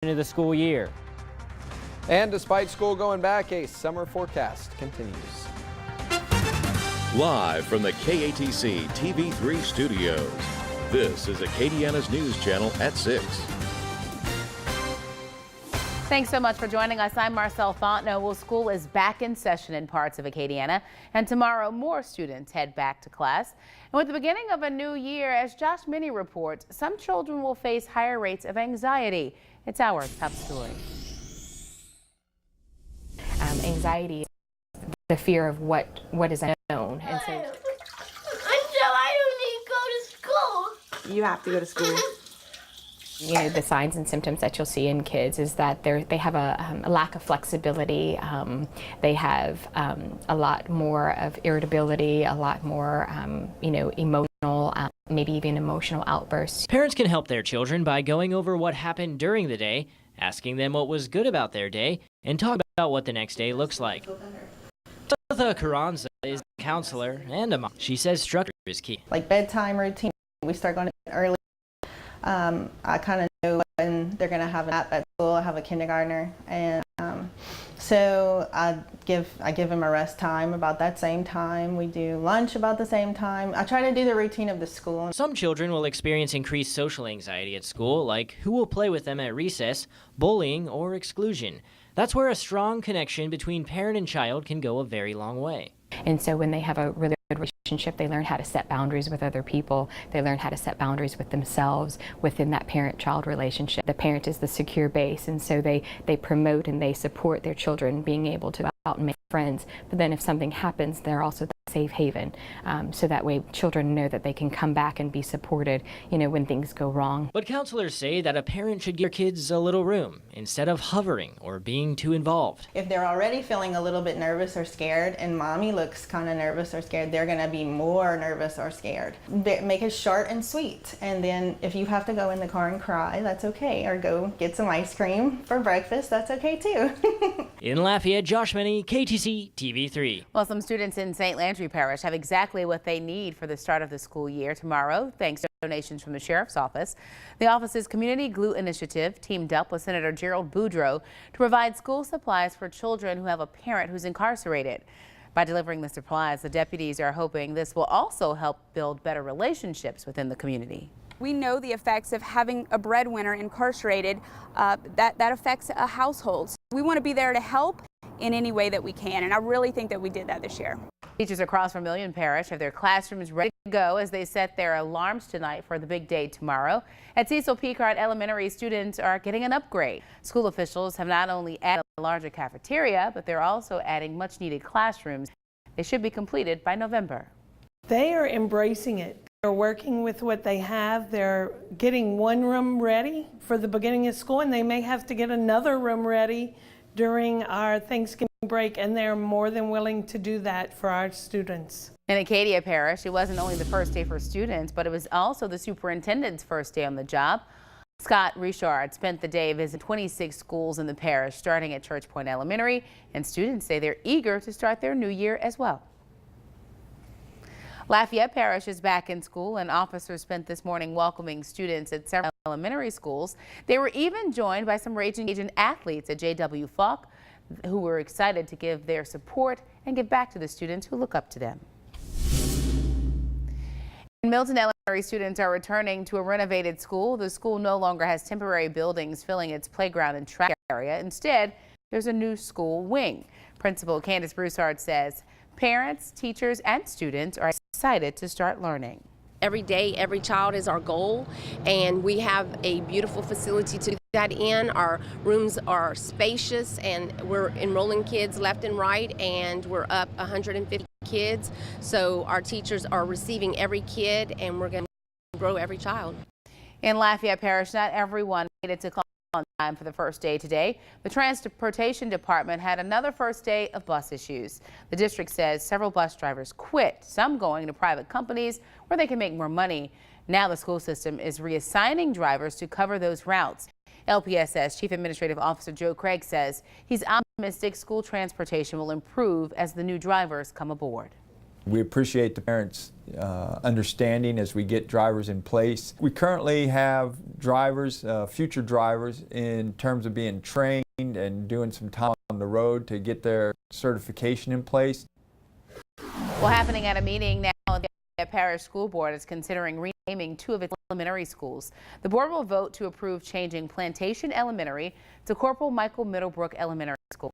into the school year. And despite school going back, a summer forecast continues. Live from the KATC TV3 studios, this is Acadiana's News Channel at 6. Thanks so much for joining us. I'm Marcel Fontenot. Well, school is back in session in parts of Acadiana, and tomorrow more students head back to class. And with the beginning of a new year, as Josh Minnie reports, some children will face higher rates of anxiety. It's our top story. Anxiety, the fear of what is unknown, and so I don't need to go to school. You have to go to school. You know, the signs and symptoms that you'll see in kids is that they have a lack of flexibility. They have a lot more of irritability, a lot more, emotional, maybe even emotional outbursts. Parents can help their children by going over what happened during the day, asking them what was good about their day, and talk about what the next day looks like. Tabitha Carranza is a counselor and a mom. She says structure is key. Like bedtime routine, we start going to bed early. I kind of know when they're going to have a nap at school. I have a kindergartner, and so I give them a rest time about that same time. We do lunch about the same time. I try to do the routine of the school. Some children will experience increased social anxiety at school, like who will play with them at recess, bullying, or exclusion. That's where a strong connection between parent and child can go a very long way. And so when they have a really good relationship, they learn how to set boundaries with other people. They learn how to set boundaries with themselves within that parent-child relationship. The parent is the secure base, and so they promote and they support their children being able to go out and make friends. But then if something happens, they're also the safe haven. So that way children know that they can come back and be supported, when things go wrong. But counselors say that a parent should give their kids a little room instead of hovering or being too involved. If they're already feeling a little bit nervous or scared, and mommy looks kind of nervous or scared, they're going to be more nervous or scared. Make it short and sweet. And then if you have to go in the car and cry, that's okay. Or go get some ice cream for breakfast, that's okay too. In Lafayette, Josh Minnie, KATC TV3. Well, some students in St. Landry Parish have exactly what they need for the start of the school year tomorrow, thanks to donations from the Sheriff's Office. The office's Community Glue Initiative teamed up with Senator Gerald Boudreaux to provide school supplies for children who have a parent who's incarcerated. By delivering the supplies, the deputies are hoping this will also help build better relationships within the community. We know the effects of having a breadwinner incarcerated, that affects a household. We want to be there to help in any way that we can, and I really think that we did that this year. Teachers across Vermilion Parish have their classrooms ready to go as they set their alarms tonight for the big day tomorrow. At Cecil Picard Elementary, students are getting an upgrade. School officials have not only added a larger cafeteria, but they're also adding much needed classrooms. They should be completed by November. They are embracing it. They're working with what they have. They're getting one room ready for the beginning of school, and they may have to get another room ready during our Thanksgiving break, and they're more than willing to do that for our students. In Acadia Parish, it wasn't only the first day for students, but it was also the superintendent's first day on the job. Scott Richard spent the day visiting 26 schools in the parish, starting at Church Point Elementary, and students say they're eager to start their new year as well. Lafayette Parish is back in school, and officers spent this morning welcoming students at several elementary schools. They were even joined by some Raging Cajun athletes at J.W. Falk, who were excited to give their support and give back to the students who look up to them. Milton Elementary students are returning to a renovated school. The school no longer has temporary buildings filling its playground and track area. Instead, there's a new school wing. Principal Candace Broussard says parents, teachers, and students are excited to start learning. Every day, every child is our goal, and we have a beautiful facility to do that in. Our rooms are spacious, and we're enrolling kids left and right, and we're up 150 kids. So our teachers are receiving every kid, and we're going to grow every child. In Lafayette Parish, not everyone made it to class on time for the first day today. The Transportation Department had another first day of bus issues. The district says several bus drivers quit, some going to private companies where they can make more money. Now the school system is reassigning drivers to cover those routes. LPSS Chief Administrative Officer Joe Craig says he's optimistic school transportation will improve as the new drivers come aboard. We appreciate the parents' understanding as we get drivers in place. We currently have drivers, future drivers, in terms of being trained and doing some time on the road to get their certification in place. Well, happening at a meeting now, the Parish School Board is considering renaming 2 of its elementary schools. The board will vote to approve changing Plantation Elementary to Corporal Michael Middlebrook Elementary School.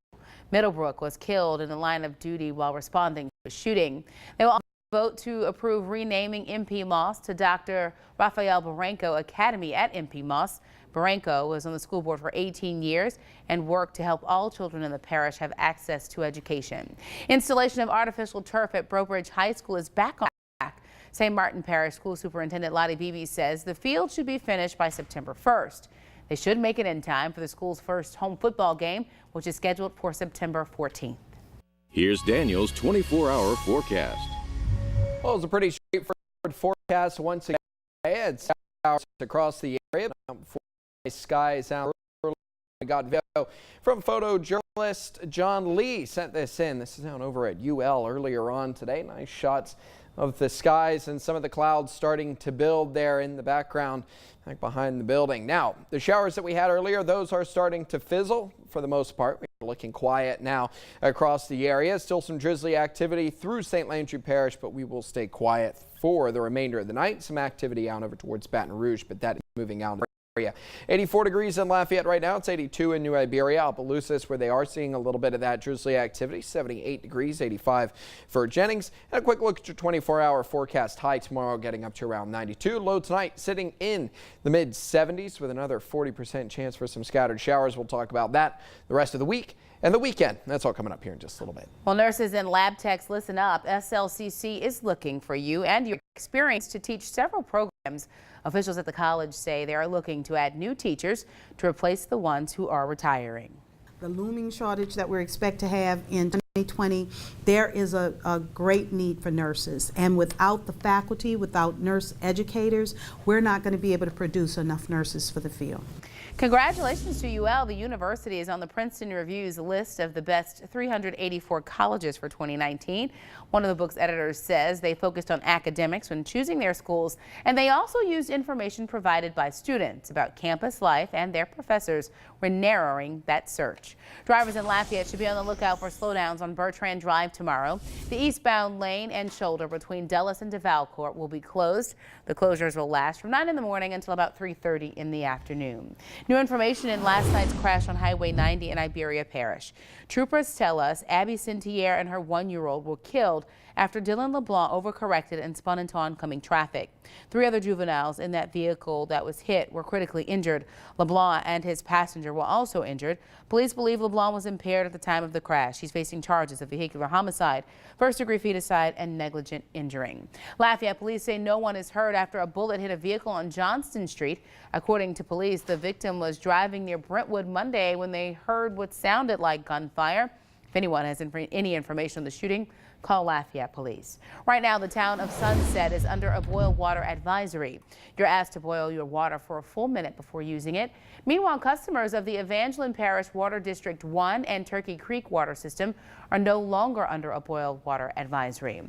Middlebrook was killed in the line of duty while responding to a shooting. They will also vote to approve renaming MP Moss to Dr. Rafael Barranco Academy at MP Moss. Barranco was on the school board for 18 years and worked to help all children in the parish have access to education. Installation of artificial turf at Breaux Bridge High School is back on track. St. Martin Parish School Superintendent Lottie Beebe says the field should be finished by September 1st. They should make it in time for the school's first home football game, which is scheduled for September 14th. Here's Daniel's 24-hour forecast. Well, it's a pretty straightforward forecast once again. It's across the area. Skies out. We got video from photojournalist John Lee sent this in. This is down over at UL earlier on today. Nice shots of the skies and some of the clouds starting to build there in the background back behind the building. Now, the showers that we had earlier, those are starting to fizzle for the most part. We're looking quiet now across the area. Still some drizzly activity through St. Landry Parish, but we will stay quiet for the remainder of the night. Some activity out over towards Baton Rouge, but that is moving out. 84 degrees in Lafayette right now. It's 82 in New Iberia. Opelousas, where they are seeing a little bit of that drizzly activity. 78 degrees, 85 for Jennings. And a quick look at your 24-hour forecast. High tomorrow getting up to around 92. Low tonight sitting in the mid 70s with another 40% chance for some scattered showers. We'll talk about that the rest of the week and the weekend. That's all coming up here in just a little bit. Well, nurses and lab techs, listen up. SLCC is looking for you and your experience to teach several programs. Officials at the college say they are looking to add new teachers to replace the ones who are retiring. The looming shortage that we expect to have in 2020, there is a great need for nurses. And without the faculty, without nurse educators, we're not going to be able to produce enough nurses for the field. Congratulations to UL. The university is on the Princeton Review's list of the best 384 colleges for 2019. One of the book's editors says they focused on academics when choosing their schools, and they also used information provided by students about campus life and their professors when narrowing that search. Drivers in Lafayette should be on the lookout for slowdowns on Bertrand Drive tomorrow. The eastbound lane and shoulder between Dulles and DeValcourt will be closed. The closures will last from 9 in the morning until about 3:30 in the afternoon. New information in last night's crash on Highway 90 in Iberia Parish. Troopers tell us Abby Saint-Pierre and her 1-year-old were killed after Dylan LeBlanc overcorrected and spun into oncoming traffic. 3 other juveniles in that vehicle that was hit were critically injured. LeBlanc and his passenger were also injured. Police believe LeBlanc was impaired at the time of the crash. He's facing charges of vehicular homicide, first-degree feticide, and negligent injuring. Lafayette police say no one is hurt after a bullet hit a vehicle on Johnston Street. According to police, the victim was driving near Brentwood Monday when they heard what sounded like gunfire. If anyone has any information on the shooting, call Lafayette Police. Right now, the town of Sunset is under a boil water advisory. You're asked to boil your water for a full minute before using it. Meanwhile, customers of the Evangeline Parish Water District 1 and Turkey Creek water system are no longer under a boil water advisory.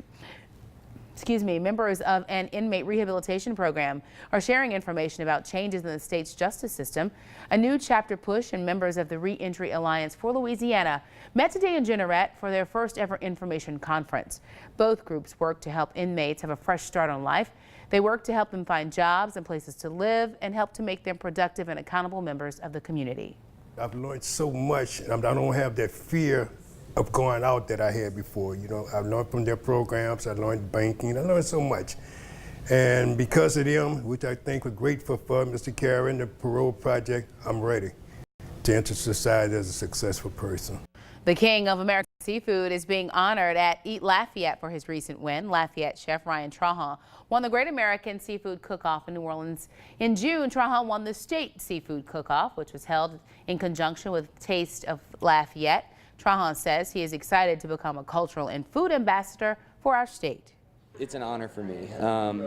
Members of an inmate rehabilitation program are sharing information about changes in the state's justice system. A new chapter push and members of the Reentry Alliance for Louisiana met today in Jeanerette for their first ever information conference. Both groups work to help inmates have a fresh start on life. They work to help them find jobs and places to live and help to make them productive and accountable members of the community. I've learned so much. I don't have that fear of going out that I had before. You know, I learned from their programs, I learned banking, I learned so much. And because of them, which I think was great for Mr. Carey and the Parole Project, I'm ready to enter society as a successful person. The king of American seafood is being honored at Eat Lafayette for his recent win. Lafayette chef Ryan Trahan won the Great American Seafood Cook-Off in New Orleans. In June, Trahan won the State Seafood Cook-Off, which was held in conjunction with Taste of Lafayette. Trahan says he is excited to become a cultural and food ambassador for our state. It's an honor for me.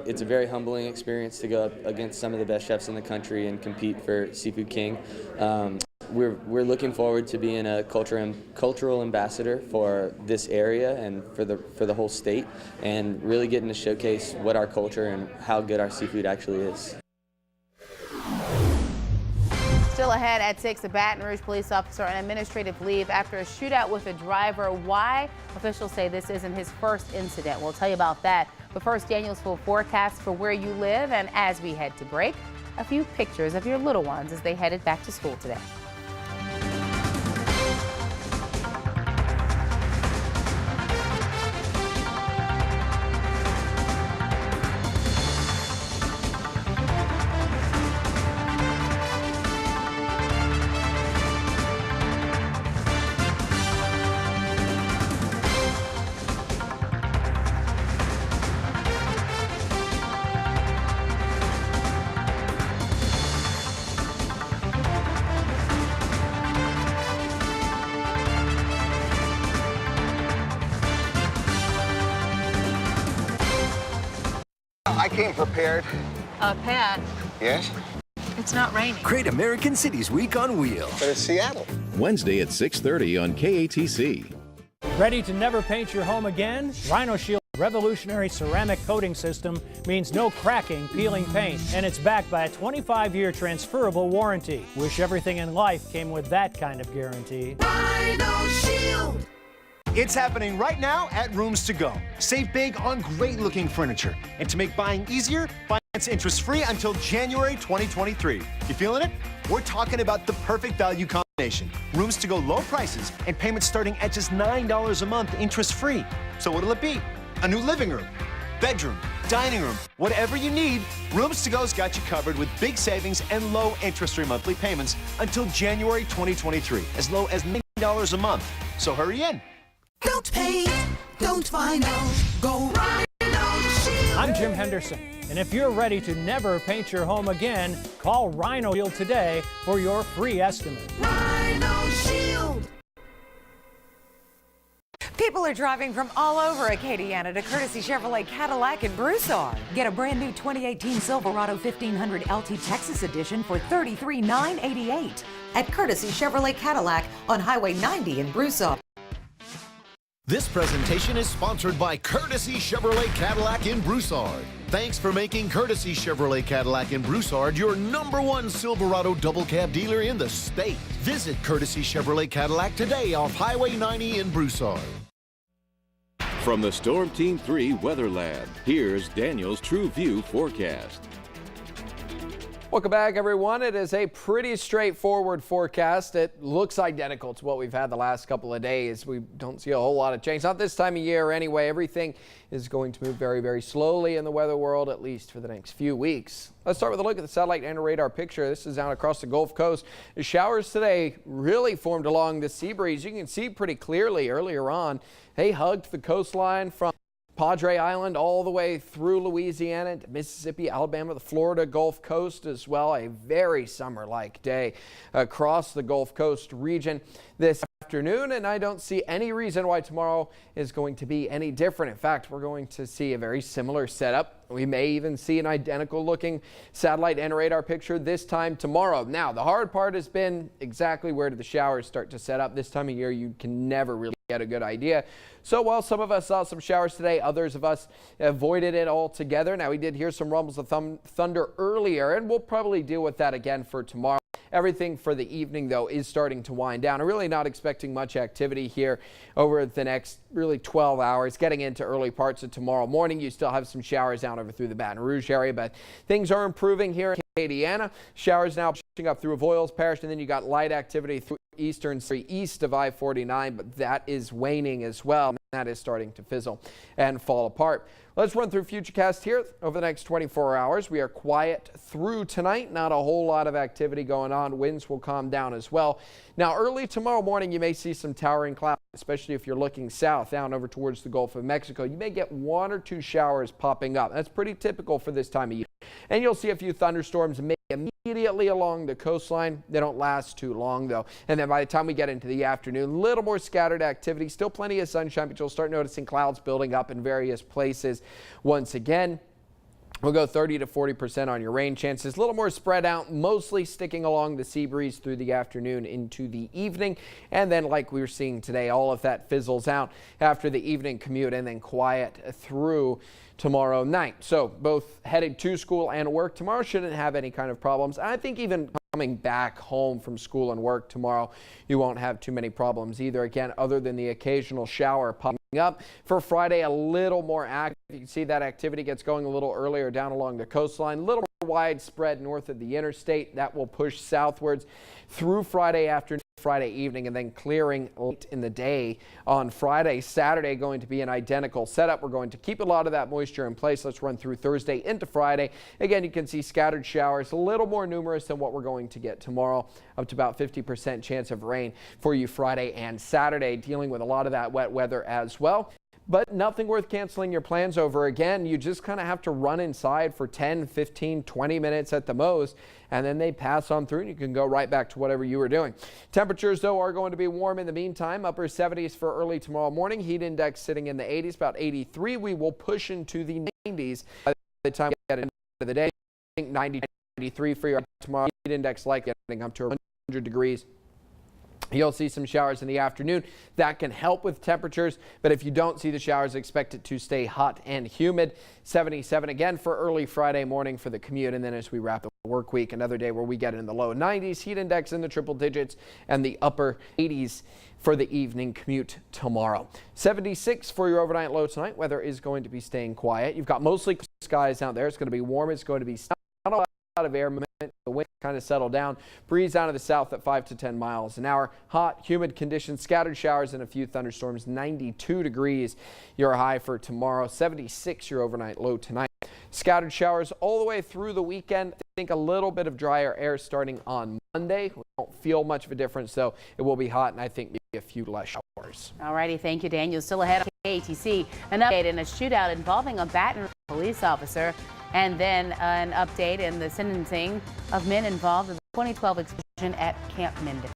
It's a very humbling experience to go up against some of the best chefs in the country and compete for Seafood King. We're looking forward to being a cultural ambassador for this area and for the whole state, and really getting to showcase what our culture and how good our seafood actually is. Still ahead at 6, a Baton Rouge police officer on administrative leave after a shootout with a driver. Why? Officials say this isn't his first incident. We'll tell you about that. But first, Daniel's full forecast for where you live. And as we head to break, a few pictures of your little ones as they headed back to school today. I came prepared. Pat, Yes? it's not raining. Great American Cities Week on Wheels. But it's Seattle. Wednesday at 6:30 on KATC. Ready to never paint your home again? Rhino Shield's revolutionary ceramic coating system means no cracking, peeling paint, and it's backed by a 25-year transferable warranty. Wish everything in life came with that kind of guarantee. Rhino Shield. It's happening right now at Rooms To Go. Save big on great-looking furniture. And to make buying easier, finance interest-free until January 2023. You feeling it? We're talking about the perfect value combination. Rooms To Go low prices and payments starting at just $9 a month interest-free. So what'll it be? A new living room, bedroom, dining room, whatever you need, Rooms To Go's got you covered with big savings and low interest-free monthly payments until January 2023, as low as $9 a month. So hurry in. Don't pay, don't find out, go Rhino Shield. I'm Jim Henderson, and if you're ready to never paint your home again, call Rhino Shield today for your free estimate. Rhino Shield. People are driving from all over Acadiana to Courtesy Chevrolet Cadillac in Broussard. Get a brand new 2018 Silverado 1500 LT Texas Edition for $33,988 at Courtesy Chevrolet Cadillac on Highway 90 in Broussard. This presentation is sponsored by Courtesy Chevrolet Cadillac in Broussard. Thanks for making Courtesy Chevrolet Cadillac in Broussard your #1 Silverado double cab dealer in the state. Visit Courtesy Chevrolet Cadillac today off Highway 90 in Broussard. From the Storm Team 3 Weather Lab, here's Daniel's True View forecast. Welcome back, everyone. It is a pretty straightforward forecast. It looks identical to what we've had the last couple of days. We don't see a whole lot of change. Not this time of year anyway. Everything is going to move very, very slowly in the weather world, at least for the next few weeks. Let's start with a look at the satellite and radar picture. This is down across the Gulf Coast. The showers today really formed along the sea breeze. You can see pretty clearly earlier on. They hugged the coastline from Padre Island all the way through Louisiana to Mississippi, Alabama, the Florida Gulf Coast as well. A very summer-like day across the Gulf Coast region this afternoon, and I don't see any reason why tomorrow is going to be any different. In fact, we're going to see a very similar setup. We may even see an identical looking satellite and radar picture this time tomorrow. Now, the hard part has been exactly where do the showers start to set up. This time of year, you can never really get a good idea. So while some of us saw some showers today, others of us avoided it altogether. Now, we did hear some rumbles of thunder earlier, and we'll probably deal with that again for tomorrow. Everything for the evening, though, is starting to wind down. I'm really not expecting much activity here over the next really 12 hours. Getting into early parts of tomorrow morning, you still have some showers down over through the Baton Rouge area, but things are improving here in Acadiana. Showers now pushing up through Avoyelles Parish, and then you got light activity through eastern east of I-49, but that is waning as well. That is starting to fizzle and fall apart. Let's run through Futurecast here over the next 24 hours. We are quiet through tonight. Not a whole lot of activity going on. Winds will calm down as well. Now, early tomorrow morning, you may see some towering clouds, especially if you're looking south down over towards the Gulf of Mexico. You may get 1 or 2 showers popping up. That's pretty typical for this time of year. And you'll see a few thunderstorms immediately along the coastline. They don't last too long, though. And then by the time we get into the afternoon, a little more scattered activity. Still plenty of sunshine, but you'll start noticing clouds building up in various places once again. We'll go 30 to 40% on your rain chances. A little more spread out, mostly sticking along the sea breeze through the afternoon into the evening. And then like we were seeing today, all of that fizzles out after the evening commute and then quiet through tomorrow night. So both headed to school and work tomorrow shouldn't have any kind of problems. I think even coming back home from school and work tomorrow, you won't have too many problems either. Again, other than the occasional shower popping up. For Friday, a little more active. You can see that activity gets going a little earlier down along the coastline, a little more widespread north of the interstate. That will push southwards through Friday afternoon, Friday evening, and then clearing late in the day on Friday. Saturday going to be an identical setup. We're going to keep a lot of that moisture in place. Let's run through Thursday into Friday. Again, you can see scattered showers, a little more numerous than what we're going to get tomorrow, up to about 50% chance of rain for you Friday and Saturday, dealing with a lot of that wet weather as well. But nothing worth canceling your plans over. Again, you just kind of have to run inside for 10, 15, 20 minutes at the most, and then they pass on through and you can go right back to whatever you were doing. Temperatures, though, are going to be warm in the meantime. Upper 70s for early tomorrow morning. Heat index sitting in the 80s, about 83. We will push into the 90s by the time we get into the day. I think 90, 93 for your tomorrow. Heat index likely getting up to 100 degrees. You'll see some showers in the afternoon. That can help with temperatures, but if you don't see the showers, expect it to stay hot and humid. 77 again for early Friday morning for the commute, and then as we wrap up the work week, another day where we get in the low 90s, heat index in the triple digits, and the upper 80s for the evening commute tomorrow. 76 for your overnight low tonight. Weather is going to be staying quiet. You've got mostly skies out there. It's going to be warm. It's going to be not a lot of air movement. The wind kind of settled down. Breeze out of the south at 5 to 10 miles an hour. Hot, humid conditions, scattered showers and a few thunderstorms. 92 degrees your high for tomorrow. 76 your overnight low tonight. Scattered showers all the way through the weekend. I think a little bit of drier air starting on Monday. We won't feel much of a difference, though. It will be hot, and I think maybe a few less showers. All righty, thank you, Daniel. Still ahead of KATC, an update in a shootout involving a Baton Rouge police officer, and then an update in the sentencing of men involved in the 2012 explosion at Camp Minden.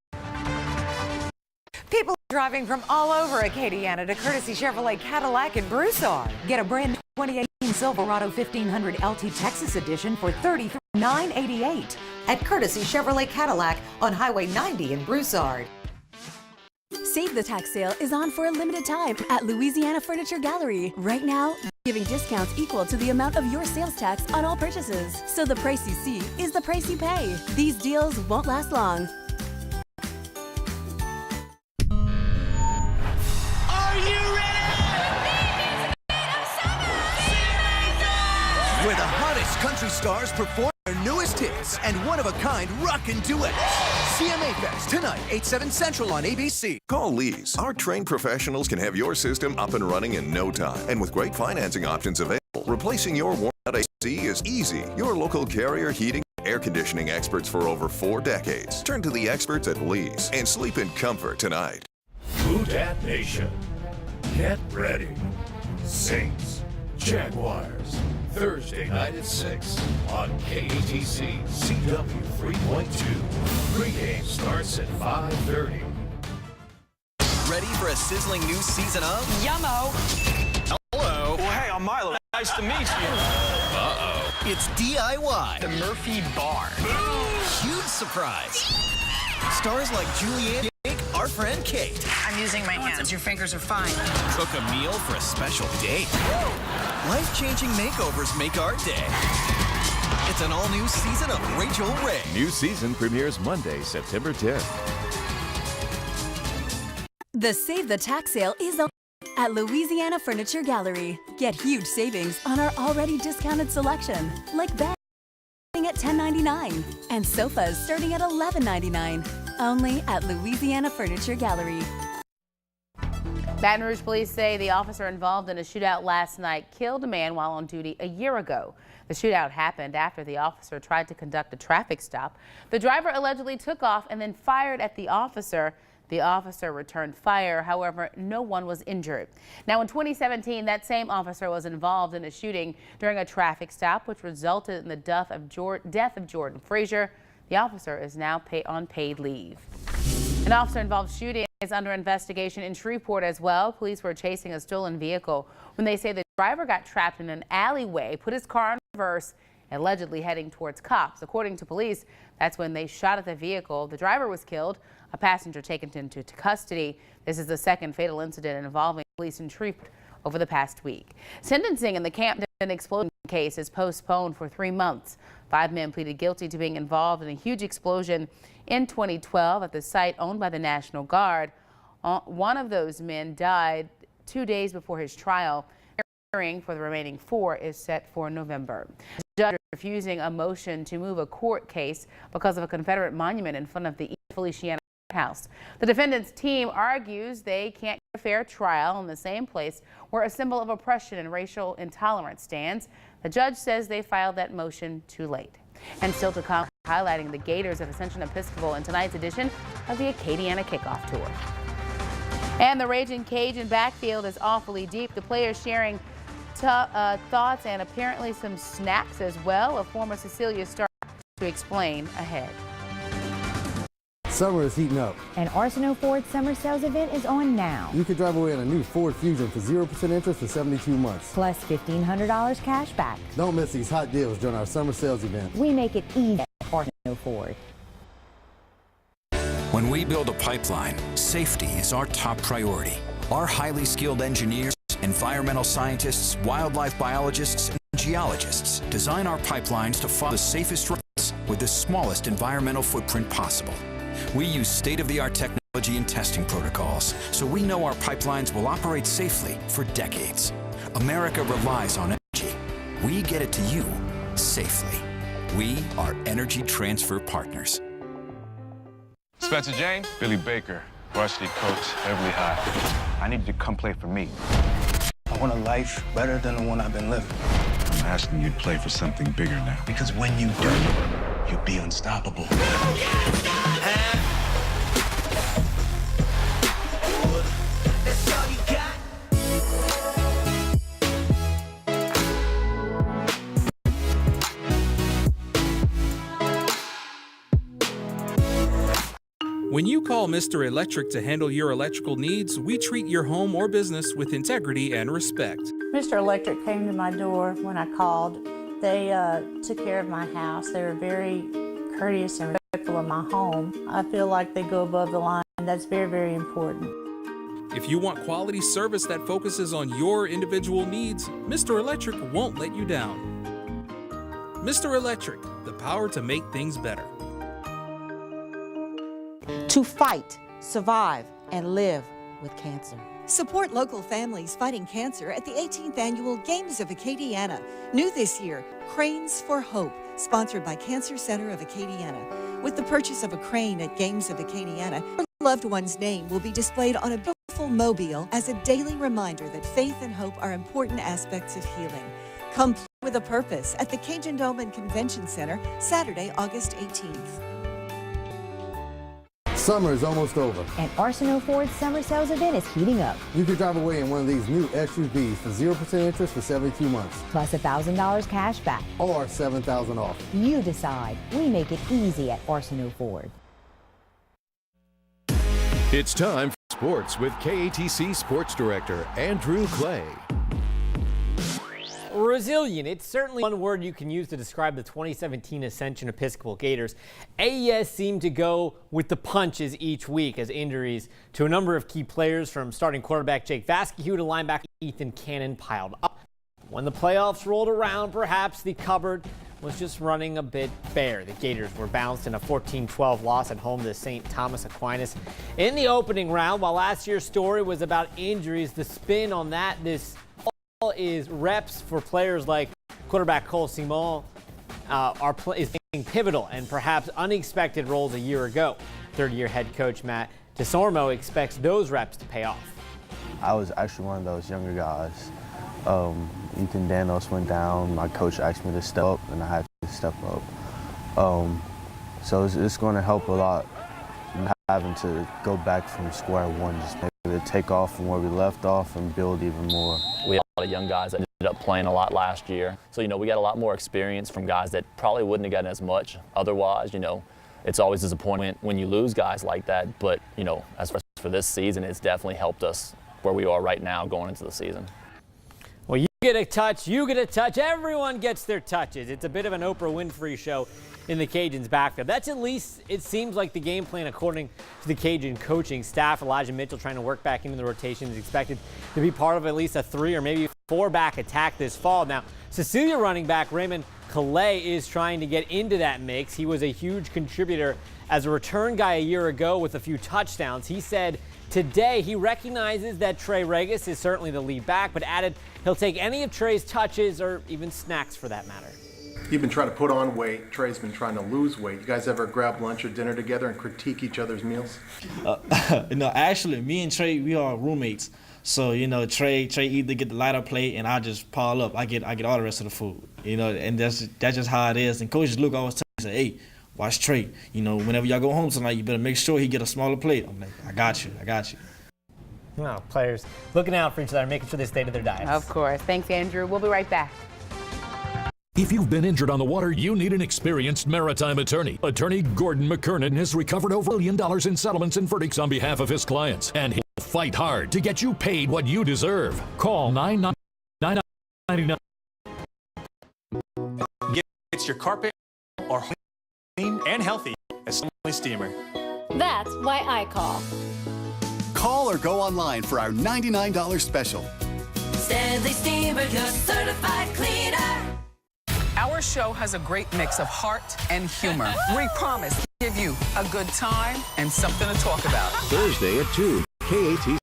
People are driving from all over Acadiana to Courtesy Chevrolet Cadillac in Broussard. Get a brand new 2018 Silverado 1500 LT Texas Edition for $33,988 at Courtesy Chevrolet Cadillac on Highway 90 in Broussard. Save the Tax Sale is on for a limited time at Louisiana Furniture Gallery. Right now, giving discounts equal to the amount of your sales tax on all purchases. So the price you see is the price you pay. These deals won't last long. Are you ready? Where the hottest country stars perform their newest hits and one-of-a-kind rockin' duets. CMA Fest tonight, 8/7 Central on ABC. Call Lease. Our trained professionals can have your system up and running in no time. And with great financing options available, replacing your worn-out AC is easy. Your local Carrier heating and air conditioning experts for over 4 decades. Turn to the experts at Lease and sleep in comfort tonight. Blue Dat Nation. Get ready. Saints, Jaguars. Thursday night at 6 on KATC CW 3.2. Pregame starts at 5:30. Ready for a sizzling new season of Yummo. Hello. Well, hey, I'm Milo. Nice to meet you. Uh-oh. It's DIY. The Murphy Bar. Huge surprise. Stars like Julianne, our friend Kate. I'm using my hands. Your fingers are fine. Cook a meal for a special date. Life-changing makeovers make our day. It's an all-new season of Rachel Ray. New season premieres Monday, September 10th. The Save the Tax Sale is open at Louisiana Furniture Gallery. Get huge savings on our already discounted selection, like beds starting at $10.99 and sofas starting at $11.99. Only at Louisiana Furniture Gallery. Baton Rouge police say the officer involved in a shootout last night killed a man while on duty a year ago. The shootout happened after the officer tried to conduct a traffic stop. The driver allegedly took off and then fired at the officer. The officer returned fire. However, no one was injured. Now, in 2017, that same officer was involved in a shooting during a traffic stop, which resulted in the death of Jordan Frazier. The officer is now on paid leave. An officer-involved shooting is under investigation in Shreveport as well. Police were chasing a stolen vehicle when they say the driver got trapped in an alleyway, put his car on reverse, allegedly heading towards cops. According to police, that's when they shot at the vehicle. The driver was killed, a passenger taken into custody. This is the second fatal incident involving police in Shreveport over the past week. Sentencing in the Camden explosion case is postponed for 3 months. 5 men pleaded guilty to being involved in a huge explosion in 2012 at the site owned by the National Guard. One of those men died 2 days before his trial. Hearing for the remaining 4 is set for November. The judge refusing a motion to move a court case because of a Confederate monument in front of the Feliciana House. The defendant's team argues they can't get a fair trial in the same place where a symbol of oppression and racial intolerance stands. The judge says they filed that motion too late. And still to come, highlighting the Gators of Ascension Episcopal in tonight's edition of the Acadiana Kickoff Tour. And the Raging Cajun backfield is awfully deep. The players sharing thoughts and apparently some snacks as well. A former Cecilia star to explain ahead. Summer is heating up. An Arsenault Ford summer sales event is on now. You can drive away in a new Ford Fusion for 0% interest for 72 months. Plus $1,500 cash back. Don't miss these hot deals during our summer sales event. We make it easy at Arsenault Ford. When we build a pipeline, safety is our top priority. Our highly skilled engineers, environmental scientists, wildlife biologists, and geologists design our pipelines to follow the safest routes with the smallest environmental footprint possible. We use state-of-the-art technology and testing protocols, so we know our pipelines will operate safely for decades. America relies on energy. We get it to you safely. We are Energy Transfer Partners. Spencer James, Billy Baker, varsity coach, Beverly High. I need you to come play for me. I want a life better than the one I've been living. I'm asking you to play for something bigger now. Because when you do, you'll be unstoppable. When you call Mr. Electric to handle your electrical needs, we treat your home or business with integrity and respect. Mr. Electric came to my door when I called. They took care of my house. They were very courteous and respectful of my home. I feel like they go above the line, and that's very, very important. If you want quality service that focuses on your individual needs, Mr. Electric won't let you down. Mr. Electric, the power to make things better. To fight, survive, and live with cancer. Support local families fighting cancer at the 18th Annual Games of Acadiana. New this year, Cranes for Hope, sponsored by Cancer Center of Acadiana. With the purchase of a crane at Games of Acadiana, your loved one's name will be displayed on a beautiful mobile as a daily reminder that faith and hope are important aspects of healing. Come play with a purpose at the Cajun Dome and Convention Center, Saturday, August 18th. Summer is almost over. An Arsenault Ford summer sales event is heating up. You can drive away in one of these new SUVs for 0% interest for 72 months. Plus $1,000 cash back. Or $7,000 off. You decide. We make it easy at Arsenault Ford. It's time for sports with KATC Sports Director Andrew Clay. Resilient. It's certainly one word you can use to describe the 2017 Ascension Episcopal Gators. AES seemed to go with the punches each week as injuries to a number of key players, from starting quarterback Jake Vasquez to linebacker Ethan Cannon, piled up. When the playoffs rolled around, perhaps the cupboard was just running a bit bare. The Gators were bounced in a 14-12 loss at home to St. Thomas Aquinas in the opening round. While last year's story was about injuries, the spin on that this is reps for players like quarterback Cole Simon is playing pivotal and perhaps unexpected roles a year ago. Third-year head coach Matt DeSormo expects those reps to pay off. I was actually one of those younger guys. Ethan Danos went down. My coach asked me to step up, and I had to step up. So it's going to help a lot having to go back from square one, just maybe to take off from where we left off and build even more. We had a lot of young guys that ended up playing a lot last year. So, we got a lot more experience from guys that probably wouldn't have gotten as much otherwise. It's always disappointing when you lose guys like that. But, as for this season, it's definitely helped us where we are right now going into the season. Well, you Get a touch, you get a touch, everyone gets their touches. It's a bit of an Oprah Winfrey show in the Cajuns' backfield. That's at least, it seems like the game plan according to the Cajun coaching staff. Elijah Mitchell trying to work back into the rotation is expected to be part of at least a 3 or maybe 4-back attack this fall. Now, Cecilia running back Raymond Calais is trying to get into that mix. He was a huge contributor as a return guy a year ago with a few touchdowns. He said today he recognizes that Trey Regis is certainly the lead back, but added he'll take any of Trey's touches or even snacks for that matter. You've been trying to put on weight. Trey's been trying to lose weight. You guys ever grab lunch or dinner together and critique each other's meals? No, actually, me and Trey, we are roommates. So, Trey either get the lighter plate and I just pile up. I get all the rest of the food, and that's just how it is. And Coach Luke always tells me, hey, watch Trey. Whenever y'all go home tonight, you better make sure he get a smaller plate. I'm like, I got you. Oh, players looking out for each other, making sure they stay to their diets. Of course. Thanks, Andrew. We'll be right back. If you've been injured on the water, you need an experienced maritime attorney. Attorney Gordon McKernan has recovered over $1 million in settlements and verdicts on behalf of his clients, and he'll fight hard to get you paid what you deserve. Call 99999. Get your carpet or clean and healthy as Stanley Steamer. That's why I call. Call or go online for our $99 special. Stanley Steamer, your certified cleaner. Our show has a great mix of heart and humor. We promise to give you a good time and something to talk about. Thursday at 2, KATC.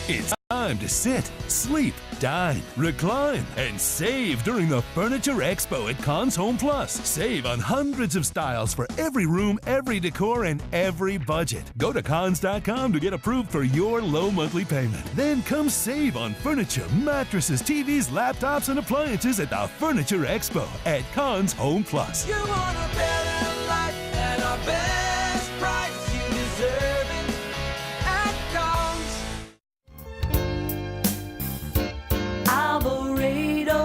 It's time to sit, sleep, dine, recline, and save during the Furniture Expo at Conn's Home Plus. Save on hundreds of styles for every room, every decor, and every budget. Go to Cons.com to get approved for your low monthly payment. Then come save on furniture, mattresses, TVs, laptops, and appliances at the Furniture Expo at Conn's Home Plus. You want a better life at our best price. You deserve it at Conn's. Alvarado.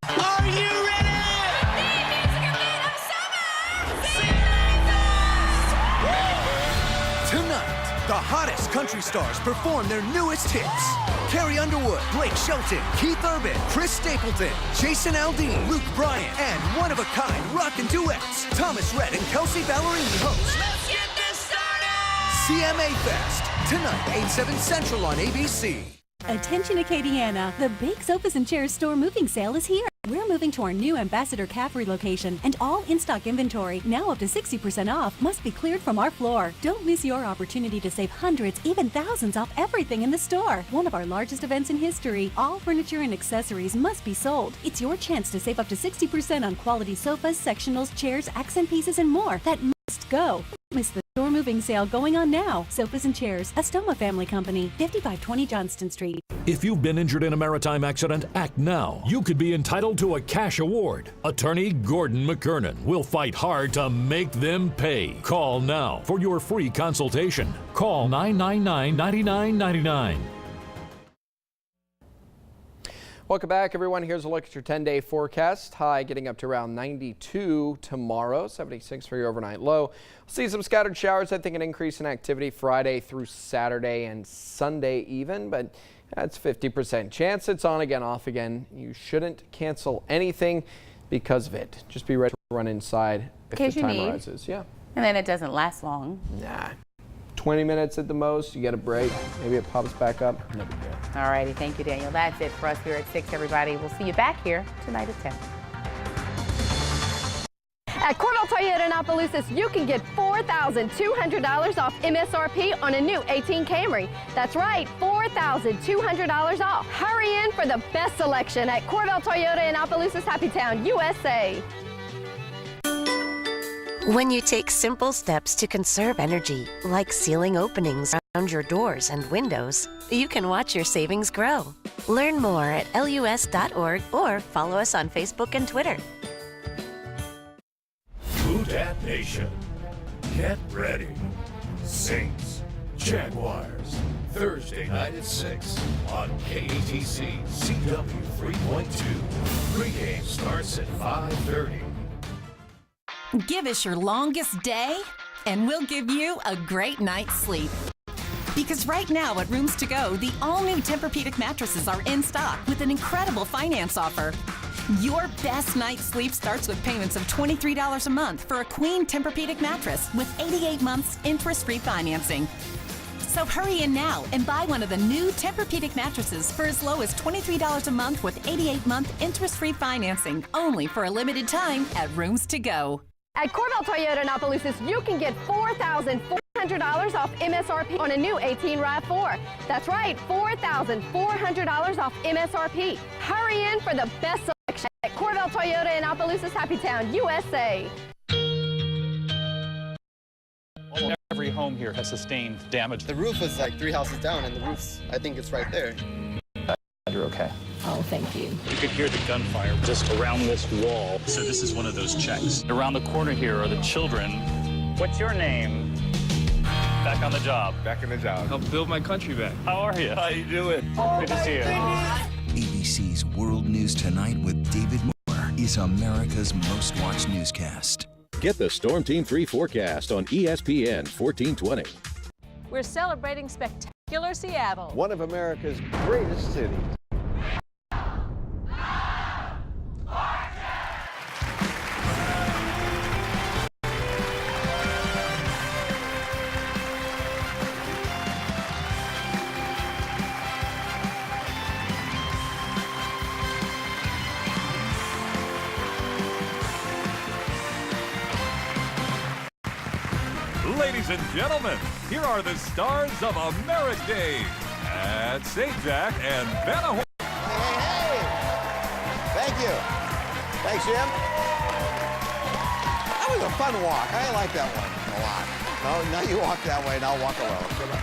Are you ready? The music of beat of summer! Tonight, the hottest country stars perform their newest hits. Carrie Underwood, Blake Shelton, Keith Urban, Chris Stapleton, Jason Aldean, Luke Bryan, and one-of-a-kind rockin' duets. Thomas Rhett and Kelsey Ballerini host Let's get this started! CMA Fest. Tonight, 8/7 Central on ABC. Attention Acadiana, the big Sofas and Chairs store moving sale is here. We're moving to our new Ambassador Caffrey location, and all in-stock inventory, now up to 60% off, must be cleared from our floor. Don't miss your opportunity to save hundreds, even thousands off everything in the store. One of our largest events in history. All furniture and accessories must be sold. It's your chance to save up to 60% on quality sofas, sectionals, chairs, accent pieces, and more. That must go. Don't miss the store moving sale going on now. Sofas and Chairs, Astoma Family Company, 5520 Johnston Street. If you've been injured in a maritime accident, act now. You could be entitled to a cash award. Attorney Gordon McKernan will fight hard to make them pay. Call now for your free consultation. Call 999-9999. Welcome back, everyone. Here's a look at your 10-day forecast. High getting up to around 92 tomorrow, 76 for your overnight low. We'll see some scattered showers. I think an increase in activity Friday through Saturday and Sunday even, but that's 50% chance. It's on again, off again. You shouldn't cancel anything because of it. Just be ready to run inside if the time rises. Yeah. And then it doesn't last long. Nah. 20 minutes at the most. You get a break. Maybe it pops back up. No big deal. All righty. Thank you, Daniel. That's it for us here at 6, everybody. We'll see you back here tonight at 10. At Corbell Toyota in Opelousas, you can get $4,200 off MSRP on a new 18 Camry. That's right, $4,200 off. Hurry in for the best selection at Corbell Toyota in Opelousas, Happy Town, USA. When you take simple steps to conserve energy, like sealing openings around your doors and windows, you can watch your savings grow. Learn more at lus.org or follow us on Facebook and Twitter. Blue Dat Nation. Get ready. Saints, Jaguars. Thursday night at 6 on KATC CW 3.2. Pregame starts at 5:30. Give us your longest day, and we'll give you a great night's sleep. Because right now at Rooms To Go, the all-new Tempur-Pedic mattresses are in stock with an incredible finance offer. Your best night's sleep starts with payments of $23 a month for a queen Tempur-Pedic mattress with 88 months interest-free financing. So hurry in now and buy one of the new Tempur-Pedic mattresses for as low as $23 a month with 88-month interest-free financing, only for a limited time at Rooms To Go. At Corvell Toyota in Opelousas, you can get $4,400 off MSRP on a new 18 RAV4. That's right, $4,400 off MSRP. Hurry in for the best selection at Corvell Toyota in Opelousas, Happy Town, USA. Every home here has sustained damage. The roof is like 3 houses down, and the roof's, I think it's right there. You're okay. Oh, thank you. You could hear the gunfire just around this wall. So this is one of those checks. Around the corner here are the children. What's your name? Back on the job. Back in the job. Help build my country back. How are you? How you doing? Good to see you. ABC's World News Tonight with David Moore is America's most watched newscast. Get the Storm Team 3 forecast on ESPN 1420. We're celebrating spectacular Seattle. One of America's greatest cities. Ladies and gentlemen, here are the stars of America Day at St. Jack and Vanna. Hey! Thank you. Thanks, Jim. That was a fun walk. I like that one a lot. No, now you walk that way, and I'll walk alone. Come on.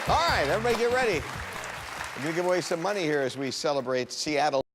All right, everybody get ready. We're going to give away some money here as we celebrate Seattle.